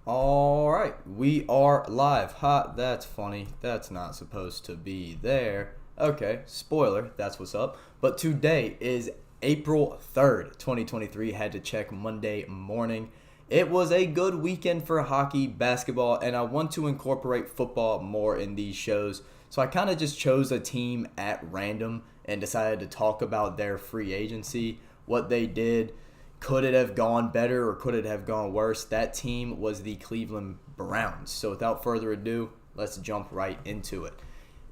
All right, we are live. Ha, that's funny. That's not supposed to be there. Okay, spoiler, that's what's up. But today is April 3rd, 2023. Had to check Monday morning. It was a good weekend for hockey, basketball, and I want to incorporate football more in these shows. So I kind of just chose a team at random and decided to talk about their free agency, what they did. Could it have gone better or could it have gone worse? That team was the Cleveland Browns. So without further ado, let's jump right into it.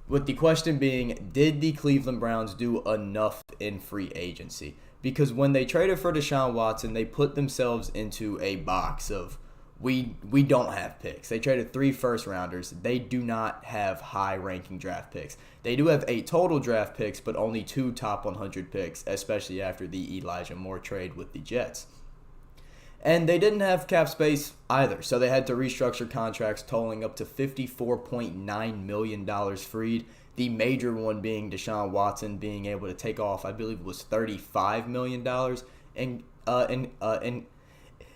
With the question being, did the Cleveland Browns do enough in free agency? Because when they traded for Deshaun Watson, they put themselves into a box of we don't have picks. They traded 3 first rounders. They do not have high ranking draft picks. They do have 8 total draft picks, but only 2 top 100 picks, especially after the Elijah Moore trade with the Jets. And they didn't have cap space either, so they had to restructure contracts totaling up to $54.9 million freed. The major one being Deshaun Watson being able to take off, I believe it was $35 million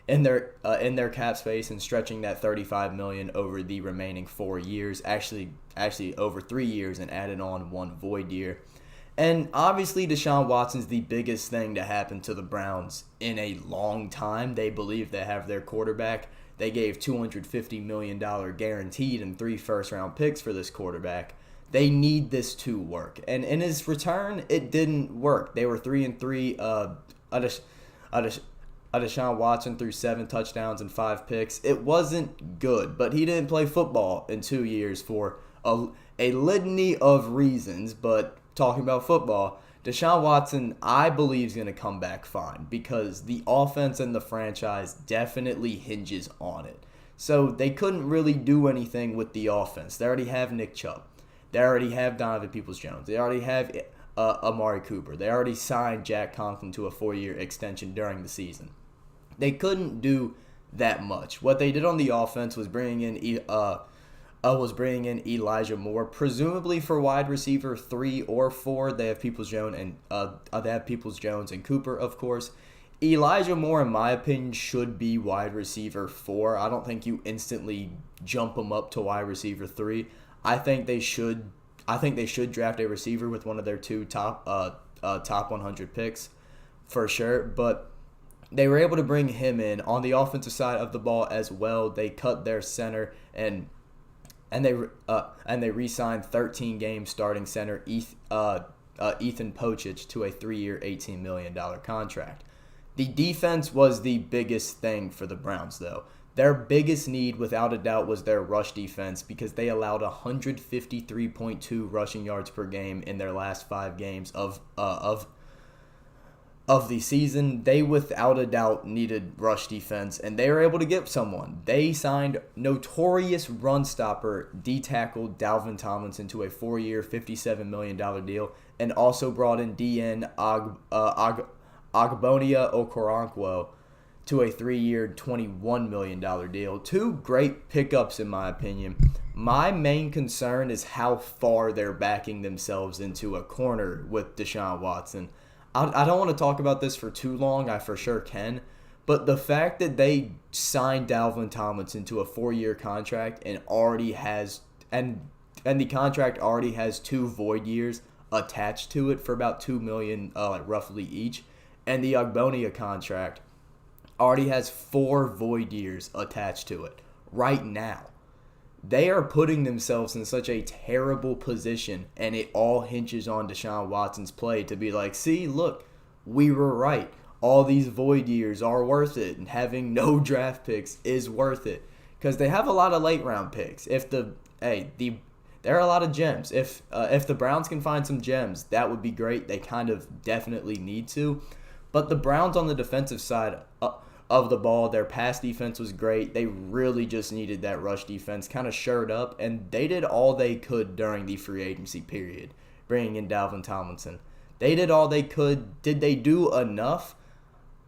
in their cap space and stretching that $35 million over the remaining 4 years, actually over 3 years, and added on 1 void year. And obviously, Deshaun Watson's the biggest thing to happen to the Browns in a long time. They believe they have their quarterback. They gave $250 million guaranteed and 3 first-round picks for this quarterback. They need this to work. And in his return, it didn't work. They were 3-3. Deshaun Watson threw 7 touchdowns and 5 picks. It wasn't good, but he didn't play football in 2 years for a litany of reasons. But talking about football, Deshaun Watson, I believe, is going to come back fine because the offense and the franchise definitely hinges on it. So they couldn't really do anything with the offense. They already have Nick Chubb. They already have Donovan Peoples-Jones. They already have Amari Cooper. They already signed Jack Conklin to a 4-year extension during the season. They couldn't do that much. What they did on the offense was bringing in Elijah Moore, presumably for wide receiver 3 or 4. They have Peoples-Jones and Cooper, of course. Elijah Moore, in my opinion, should be wide receiver 4. I don't think you instantly jump him up to wide receiver 3. I think they should draft a receiver with one of their 2 top 100 picks for sure, but they were able to bring him in on the offensive side of the ball as well. They cut their center and they re-signed 13-game starting center Ethan Pocic to a 3-year, $18 million contract. The defense was the biggest thing for the Browns, though. Their biggest need, without a doubt, was their rush defense because they allowed 153.2 rushing yards per game in their last 5 games of the season. They, without a doubt, needed rush defense, and they were able to get someone. They signed notorious run stopper D-tackle Dalvin Tomlinson to a 4-year, $57 million deal, and also brought in DN Agbonia Okoronkwo to a 3-year, $21 million deal. 2 great pickups, in my opinion. My main concern is how far they're backing themselves into a corner with Deshaun Watson. I don't want to talk about this for too long. I for sure can. But the fact that they signed Dalvin Tomlinson to a 4-year contract and the contract already has 2 void years attached to it for about $2 million roughly each, and the Agbonia contract already has 4 void years attached to it right now. They are putting themselves in such a terrible position, and it all hinges on Deshaun Watson's play to be like, see, look, we were right. All these void years are worth it, and having no draft picks is worth it because they have a lot of late-round picks. There are a lot of gems. If the Browns can find some gems, that would be great. They kind of definitely need to. But the Browns on the defensive side of the ball, their pass defense was great. They really just needed that rush defense kind of shored up, and they did all they could during the free agency period, bringing in Dalvin Tomlinson. They did all they could. Did they do enough?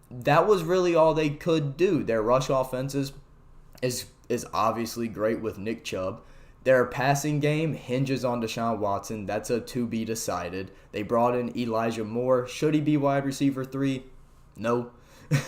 That was really all they could do. Their rush offenses is obviously great with Nick Chubb. Their passing game hinges on Deshaun Watson. That's a to be decided. They brought in Elijah Moore. Should he be wide receiver 3? No.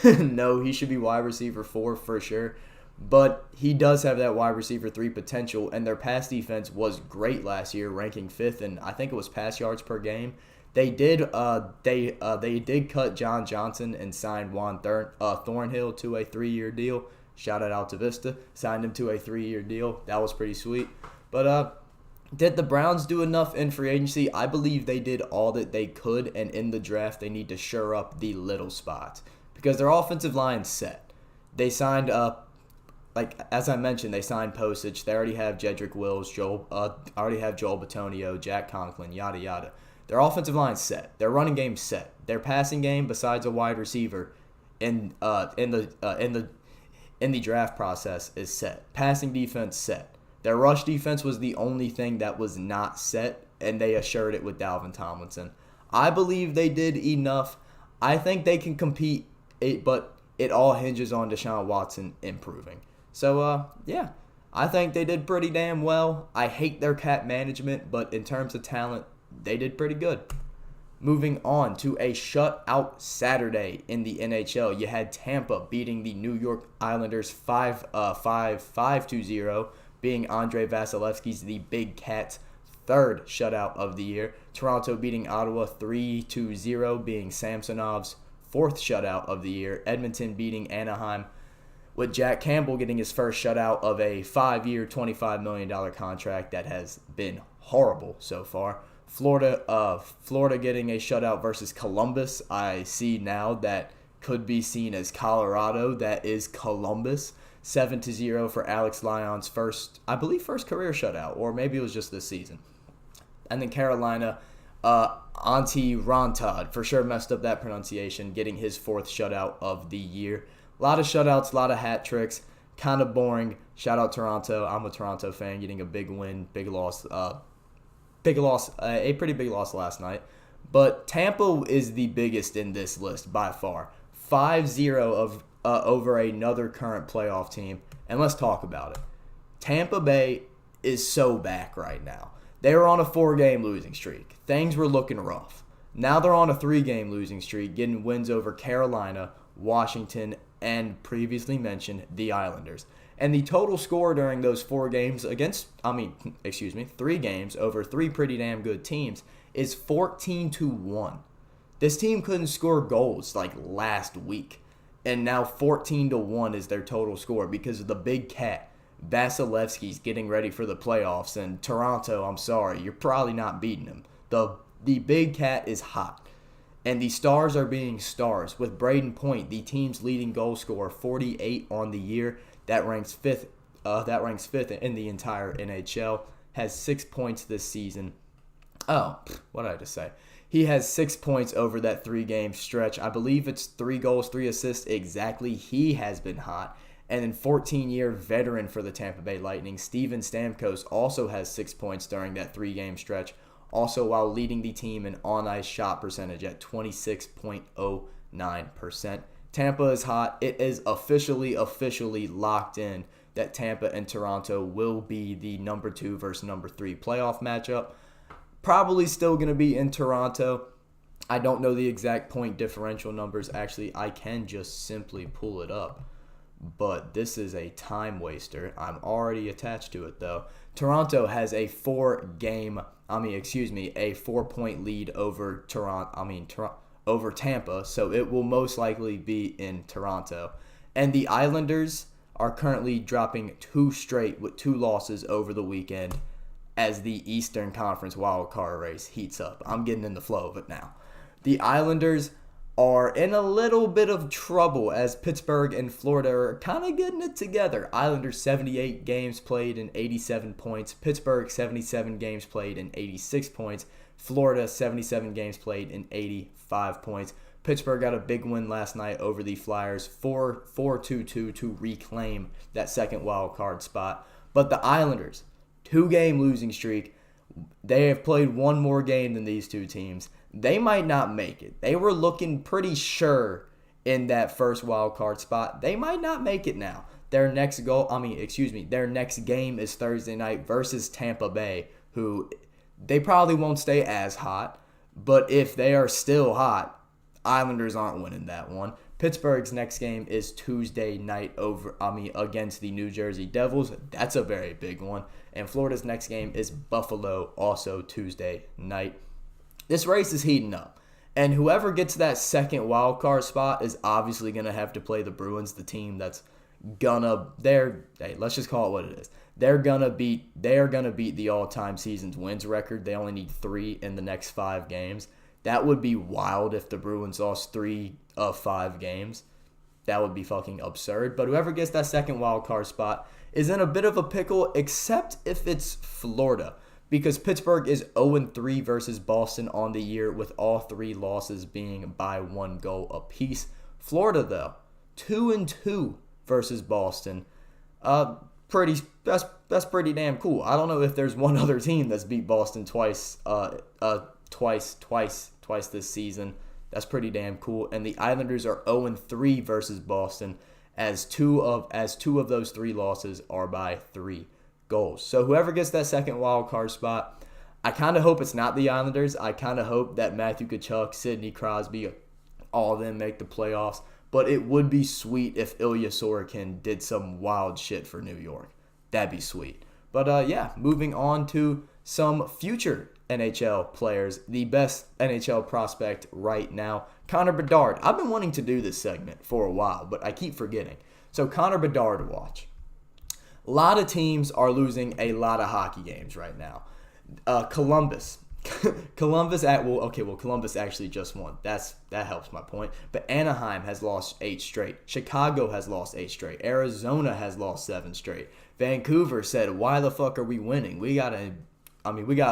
No, he should be wide receiver 4 for sure. but he does have that wide receiver 3 potential, and their pass defense was great last year, ranking 5th, and I think it was pass yards per game. They did cut John Johnson and signed Juan Thornhill to a 3-year deal. Shout out to Vista, signed him to a 3-year deal. That was pretty sweet. But did the Browns do enough in free agency? I believe they did all that they could, and in the draft they need to shore up the little spots because their offensive line's set. They signed as I mentioned, they signed Postage. They already have Jedrick Wills, already have Joel Bitonio, Jack Conklin, yada yada. Their offensive line's set. Their running game's set. Their passing game, besides a wide receiver, in the draft process, is set. Passing defense set. Their rush defense was the only thing that was not set, and they assured it with Dalvin Tomlinson. I believe they did enough. I think they can compete, but it all hinges on Deshaun Watson improving. So, yeah, I think they did pretty damn well. I hate their cap management, but in terms of talent, they did pretty good. Moving on to a shutout Saturday in the NHL. You had Tampa beating the New York Islanders 5-2-0, being Andrei Vasilevsky's the Big Cat's 3rd shutout of the year. Toronto beating Ottawa 3-0, being Samsonov's 4th shutout of the year. Edmonton beating Anaheim, with Jack Campbell getting his first shutout of a 5-year, $25 million contract that has been horrible so far. Florida getting a shutout versus Columbus. I see now that could be seen as Colorado. That is Columbus. 7-0 for Alex Lyon's first career shutout, or maybe it was just this season. And then Carolina, Antti Rantad, for sure messed up that pronunciation, getting his 4th shutout of the year. A lot of shutouts, a lot of hat tricks, kind of boring. Shout out Toronto. I'm a Toronto fan, getting a big win, big loss, a pretty big loss last night. But Tampa is the biggest in this list by far. 5-0 over another current playoff team. And let's talk about it. Tampa Bay is so back right now. They were on a 4-game losing streak. Things were looking rough. Now they're on a 3-game losing streak, getting wins over Carolina, Washington, and previously mentioned the Islanders. And the total score during those 3 games over 3 pretty damn good teams is 14-1. This team couldn't score goals like last week. And now 14-1 is their total score because of the Big Cat. Vasilevsky's getting ready for the playoffs. And Toronto, I'm sorry, you're probably not beating them. The Big Cat is hot. And the Stars are being stars. With Braden Point, the team's leading goal scorer, 48 on the year. That ranks fifth in the entire NHL. Has 6 points this season. Oh, what did I just say? He has 6 points over that 3-game stretch. I believe it's 3 goals, 3 assists exactly. He has been hot. And then 14-year veteran for the Tampa Bay Lightning, Steven Stamkos, also has 6 points during that 3-game stretch. Also while leading the team in on-ice shot percentage at 26.09%. Tampa is hot. It is officially locked in that Tampa and Toronto will be the number 2 versus number 3 playoff matchup. Probably still going to be in Toronto. I don't know the exact point differential numbers. Actually, I can just simply pull it up. But this is a time waster. I'm already attached to it, though. Toronto has a 4-point lead over over Tampa, so it will most likely be in Toronto. And the Islanders are currently dropping 2 straight with 2 losses over the weekend as the Eastern Conference wildcard race heats up. I'm getting in the flow of it now. The Islanders are in a little bit of trouble as Pittsburgh and Florida are kind of getting it together. Islanders 78 games played and 87 points. Pittsburgh 77 games played and 86 points. Florida 77 games played and 85 points. Pittsburgh got a big win last night over the Flyers, 4-2-2 to reclaim that second wild card spot. But the Islanders, 2-game losing streak. They have played 1 more game than these 2 teams. They might not make it. They were looking pretty sure in that first wild card spot. They might not make it now. Their next game is Thursday night versus Tampa Bay, who they probably won't stay as hot. But if they are still hot, Islanders aren't winning that one. Pittsburgh's next game is Tuesday night against the New Jersey Devils. That's a very big one. And Florida's next game is Buffalo, also Tuesday night. This race is heating up. And whoever gets that second wild card spot is obviously going to have to play the Bruins, the team that's let's just call it what it is. They are gonna beat the all-time season's wins record. They only need 3 in the next 5 games. That would be wild if the Bruins lost 3 of 5 games. That would be fucking absurd. But whoever gets that second wild card spot is in a bit of a pickle, except if it's Florida, because Pittsburgh is 0-3 versus Boston on the year, with all 3 losses being by 1 goal apiece. Florida, though, 2-2 versus Boston. That's pretty damn cool. I don't know if there's one other team that's beat Boston twice this season. That's pretty damn cool. And the Islanders are 0-3 versus Boston, as two of those 3 losses are by 3 goals. So whoever gets that second wild card spot, I kind of hope it's not the Islanders. I kind of hope that Matthew Tkachuk, Sidney Crosby, all of them make the playoffs. But it would be sweet if Ilya Sorokin did some wild shit for New York. That'd be sweet. But yeah, moving on to some future NHL players. The best NHL prospect right now, Connor Bedard. I've been wanting to do this segment for a while, but I keep forgetting. So Connor Bedard watch. A lot of teams are losing a lot of hockey games right now. Columbus actually just won. That helps my point. But Anaheim has lost 8 straight. Chicago has lost 8 straight. Arizona has lost 7 straight. Vancouver said, "Why the fuck are we winning? We gotta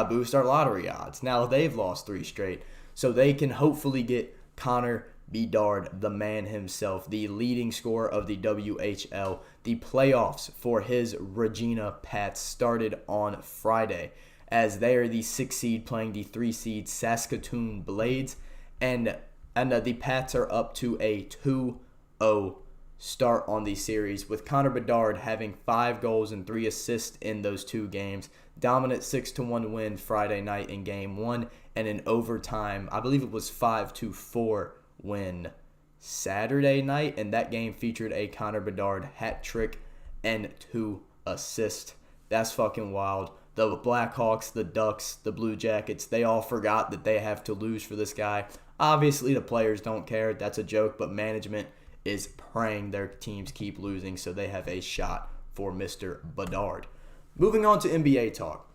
boost our lottery odds." Now they've lost 3 straight, so they can hopefully get Connor Bedard, the man himself, the leading scorer of the WHL. The playoffs for his Regina Pats started on Friday, as they are the 6 seed playing the 3 seed Saskatoon Blades, and the Pats are up to a 2-0 start on the series, with Connor Bedard having 5 goals and 3 assists in those 2 games. Dominant 6-1 win Friday night in Game 1, and in overtime, I believe it was 5-4 win Saturday night, and that game featured a Connor Bedard hat trick and 2 assists. That's fucking wild. The Blackhawks, the Ducks, the Blue Jackets, they all forgot that they have to lose for this guy. Obviously, the players don't care. That's a joke, but management is praying their teams keep losing so they have a shot for Mr. Bedard. Moving on to NBA talk.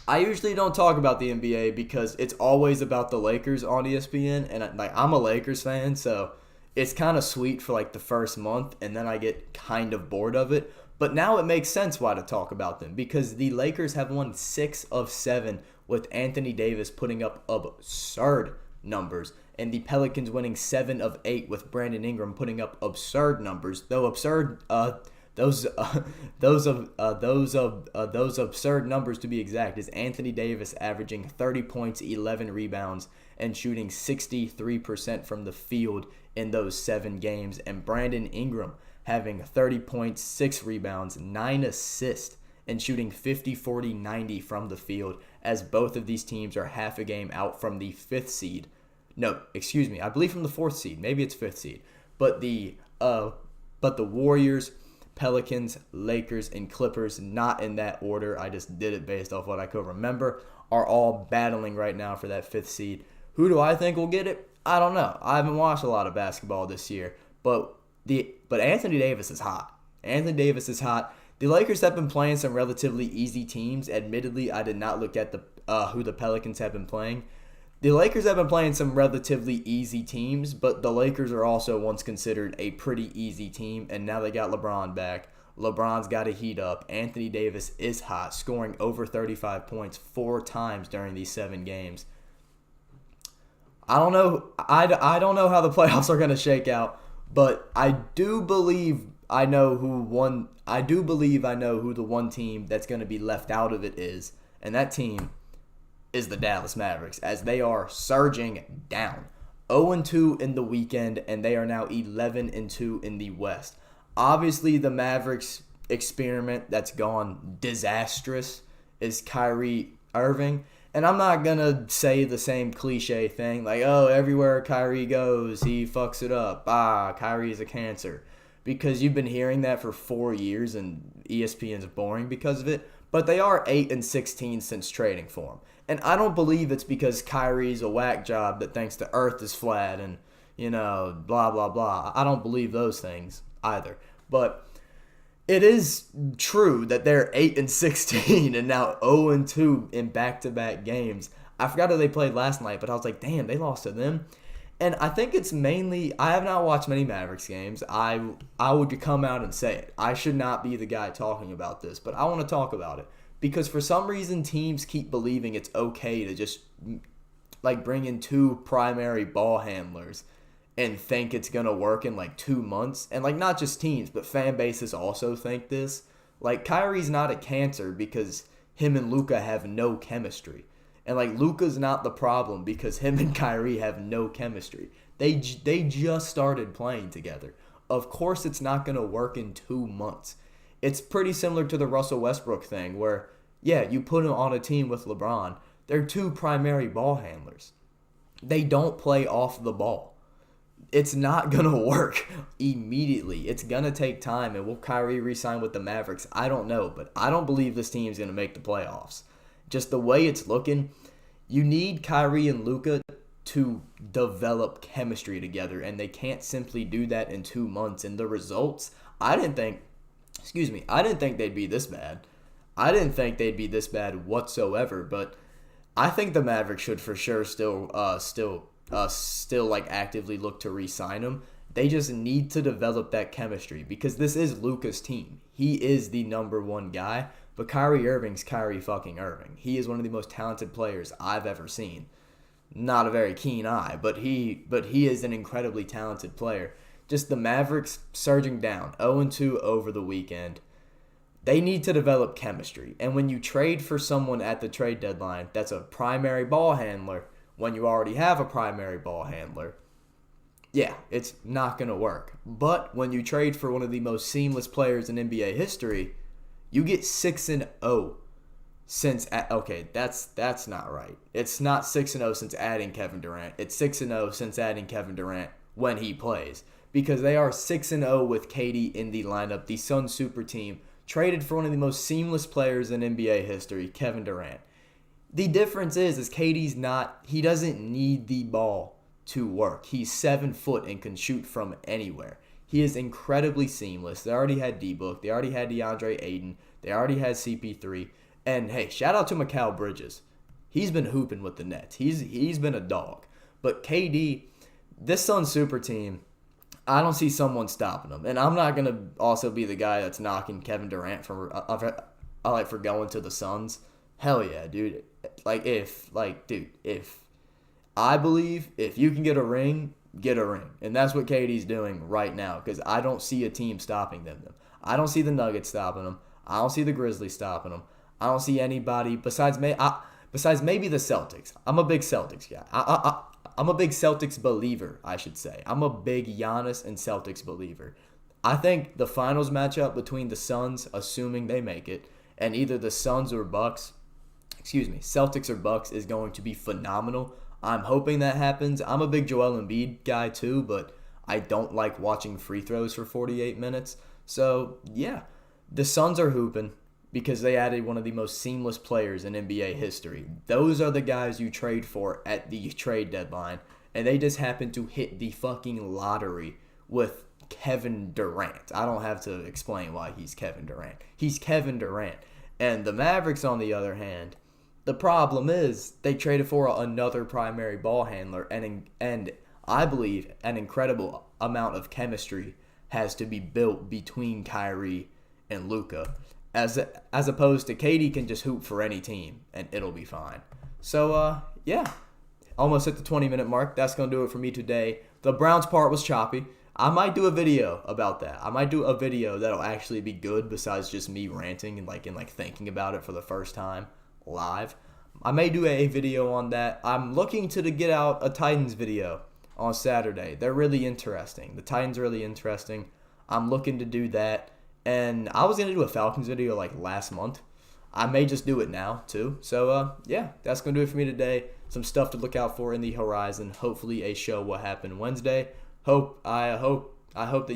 I usually don't talk about the NBA because it's always about the Lakers on ESPN, and I'm a Lakers fan, so it's kind of sweet for the first month, and then I get kind of bored of it. But now it makes sense why to talk about them, because the Lakers have won 6 of 7 with Anthony Davis putting up absurd numbers, and the Pelicans winning 7 of 8 with Brandon Ingram putting up absurd numbers. Though absurd, those absurd numbers to be exact, is Anthony Davis averaging 30 points, 11 rebounds, and shooting 63% from the field in those 7 games, and Brandon Ingram having 30 points, 6 rebounds, 9 assists, and shooting 50, 40, 90 from the field, as both of these teams are half a game out from the 5th seed. No, excuse me, I believe from the 4th seed. Maybe it's 5th seed. But the Warriors, Pelicans, Lakers, and Clippers, not in that order, I just did it based off what I could remember, are all battling right now for that 5th seed. Who do I think will get it? I don't know. I haven't watched a lot of basketball this year, but Anthony Davis is hot. Anthony Davis is hot. The Lakers have been playing some relatively easy teams. Admittedly, I did not look at who the Pelicans have been playing. The Lakers have been playing some relatively easy teams, but the Lakers are also once considered a pretty easy team, and now they got LeBron back. LeBron's got to heat up. Anthony Davis is hot, scoring over 35 points 4 times during these 7 games. I don't know. I don't know how the playoffs are going to shake out. But I do believe I know who the one team that's going to be left out of it is, and that team is the Dallas Mavericks, as they are surging down. 0-2 in the weekend, and they are now 11-2 in the West. Obviously, the Mavericks experiment that's gone disastrous is Kyrie Irving, And I'm not going to say the same cliche thing like, oh, everywhere Kyrie goes, he fucks it up. Kyrie's a cancer. Because you've been hearing that for 4 years and ESPN's boring because of it. But they are 8-16 since trading for him. And I don't believe it's because Kyrie's a whack job that thinks the earth is flat and, blah, blah, blah. I don't believe those things either. But it is true that they're 8-16 and now 0-2 in back-to-back games. I forgot who they played last night, but I was like, damn, they lost to them. And I think it's mainly, I have not watched many Mavericks games. I would come out and say it. I should not be the guy talking about this, but I want to talk about it. Because for some reason, teams keep believing it's okay to just bring in 2 primary ball handlers and think it's going to work in 2 months. And not just teams, but fan bases also think this. Kyrie's not a cancer because him and Luka have no chemistry. And Luka's not the problem because him and Kyrie have no chemistry. They just started playing together. Of course it's not going to work in 2 months. It's pretty similar to the Russell Westbrook thing where, yeah, you put him on a team with LeBron. They're 2 primary ball handlers. They don't play off the ball. It's not going to work immediately. It's going to take time. And will Kyrie re-sign with the Mavericks? I don't know. But I don't believe this team's going to make the playoffs. Just the way it's looking, you need Kyrie and Luka to develop chemistry together. And they can't simply do that in 2 months. And the results, I didn't think they'd be this bad. I didn't think they'd be this bad whatsoever. But I think the Mavericks should for sure still actively look to re-sign him. They just need to develop that chemistry because this is Luka's team. He is the number 1 guy, but Kyrie Irving's Kyrie fucking Irving. He is one of the most talented players I've ever seen. Not a very keen eye, but he is an incredibly talented player. Just the Mavericks surging down 0-2 over the weekend. They need to develop chemistry. And when you trade for someone at the trade deadline that's a primary ball handler, when you already have a primary ball handler, yeah, it's not going to work. But when you trade for one of the most seamless players in NBA history, you get 6-0 since okay, that's not right. It's not 6-0 since adding Kevin Durant. It's 6-0 since adding Kevin Durant when he plays. Because they are 6-0 with KD in the lineup. The Suns super team traded for one of the most seamless players in NBA history, Kevin Durant. The difference is he doesn't need the ball to work. He's 7 foot and can shoot from anywhere. He is incredibly seamless. They already had D-Book. They already had DeAndre Ayton. They already had CP3. And hey, shout out to Mikal Bridges. He's been hooping with the Nets. He's been a dog. But KD, this Suns super team, I don't see someone stopping them. And I'm not going to also be the guy that's knocking Kevin Durant for going to the Suns. Hell yeah, dude. If I believe if you can get a ring, get a ring. And that's what KD's doing right now because I don't see a team stopping them. I don't see the Nuggets stopping them. I don't see the Grizzlies stopping them. I don't see anybody besides maybe the Celtics. I'm a big Celtics guy. I'm a big Celtics believer, I should say. I'm a big Giannis and Celtics believer. I think the finals matchup between the Suns, assuming they make it, and either the Suns or Bucks, Celtics or Bucks is going to be phenomenal. I'm hoping that happens. I'm a big Joel Embiid guy too, but I don't like watching free throws for 48 minutes. So, yeah, the Suns are hooping because they added one of the most seamless players in NBA history. Those are the guys you trade for at the trade deadline, and they just happen to hit the fucking lottery with Kevin Durant. I don't have to explain why he's Kevin Durant. He's Kevin Durant. And the Mavericks, on the other hand, the problem is they traded for another primary ball handler, and I believe an incredible amount of chemistry has to be built between Kyrie and Luka, as opposed to KD can just hoop for any team and it'll be fine. So yeah, almost at the 20-minute mark. That's gonna do it for me today. The Browns part was choppy. I might do a video about that. I might do a video that'll actually be good besides just me ranting and thinking about it for the first time live. I may do a video on that. I'm looking to get out a Titans video on Saturday. They're really interesting. The Titans are really interesting. I'm looking to do that. And I was going to do a Falcons video last month. I may just do it now too. So yeah, that's gonna do it for me today. Some stuff to look out for in the horizon. Hopefully a show will happen Wednesday. I hope that you